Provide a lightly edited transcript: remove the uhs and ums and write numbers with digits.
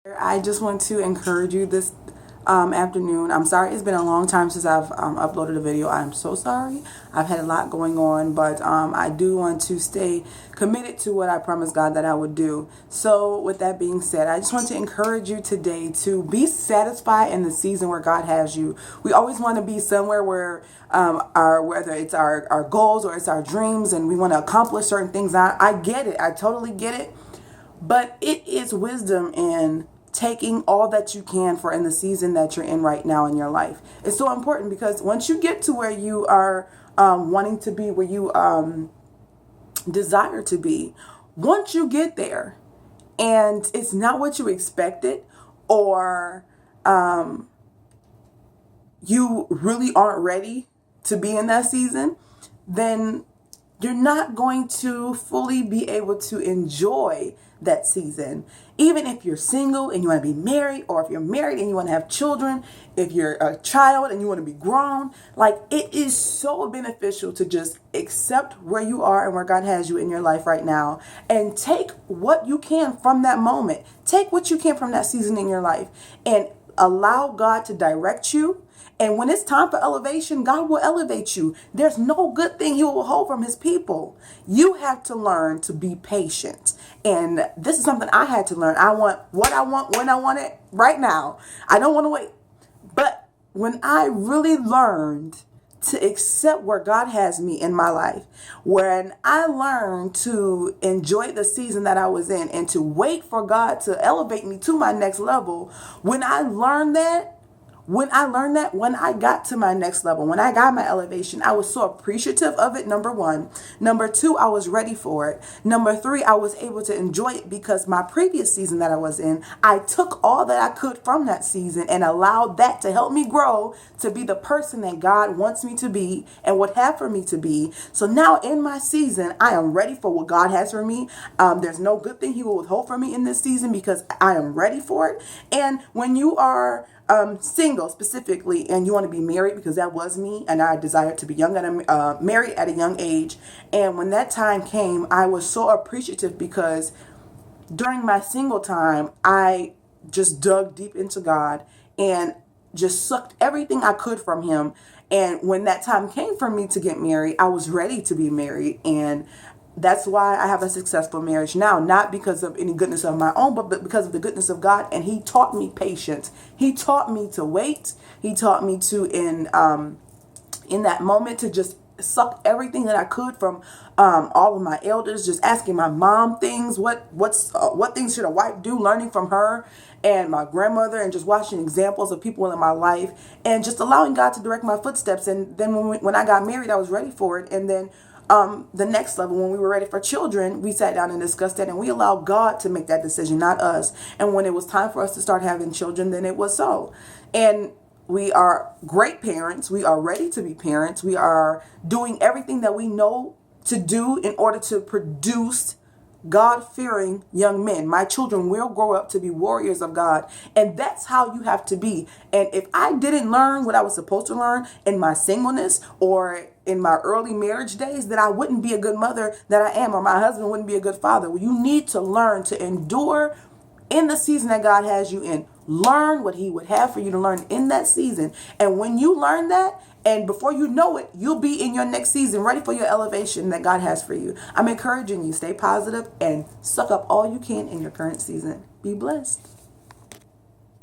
I just want to encourage you this afternoon. I'm sorry it's been a long time since I've uploaded a video. I'm so sorry. I've had a lot going on, but I do want to stay committed to what I promised God that I would do. So with that being said, I just want to encourage you today to be satisfied in the season where God has you. We always want to be somewhere where whether it's our goals or it's our dreams and we want to accomplish certain things. I get it. I totally get it. But it is wisdom in taking all that you can for in the season that you're in right now in your life. It's so important because once you get to where you are wanting to be, where you desire to be, once you get there and it's not what you expected, or you really aren't ready to be in that season, then you're not going to fully be able to enjoy that season. Even if you're single and you want to be married, or if you're married and you want to have children, if you're a child and you want to be grown, like, it is so beneficial to just accept where you are and where God has you in your life right now and take what you can from that moment. Take what you can from that season in your life and allow God to direct you. And when it's time for elevation, God will elevate you. There's no good thing He will withhold from His people. You have to learn to be patient. And this is something I had to learn. I want what I want when I want it right now. I don't want to wait. But when I really learned to accept where God has me in my life, when I learned to enjoy the season that I was in and to wait for God to elevate me to my next level, when I learned that, when I got to my next level, when I got my elevation, I was so appreciative of it, number one. Number two, I was ready for it. Number three, I was able to enjoy it because my previous season that I was in, I took all that I could from that season and allowed that to help me grow to be the person that God wants me to be and would have for me to be. So now in my season, I am ready for what God has for me. There's no good thing He will withhold from me in this season because I am ready for it. And when you are single specifically, and you want to be married, because that was me, and I desired to be young and married at a young age. And when that time came, I was so appreciative because during my single time, I just dug deep into God and just sucked everything I could from Him. And when that time came for me to get married, I was ready to be married. And that's why I have a successful marriage now, not because of any goodness of my own, but because of the goodness of God. And He taught me patience. He taught me to wait. He taught me to, in that moment, to just suck everything that I could from all of my elders, just asking my mom things, what things should a wife do, learning from her and my grandmother, and just watching examples of people in my life and just allowing God to direct my footsteps. And then when I got married, I was ready for it. And then the next level, when we were ready for children, we sat down and discussed that, and we allowed God to make that decision, not us. And when it was time for us to start having children, then it was so. And we are great parents. We are ready to be parents. We are doing everything that we know to do in order to produce God-fearing young men. My children will grow up to be warriors of God. And that's how you have to be. And if I didn't learn what I was supposed to learn in my singleness or in my early marriage days, then I wouldn't be a good mother that I am, or my husband wouldn't be a good father. Well, you need to learn to endure in the season that God has you in. Learn what He would have for you to learn in that season. And when you learn that, and before you know it, you'll be in your next season, ready for your elevation that God has for you. I'm encouraging you, stay positive and suck up all you can in your current season. Be blessed.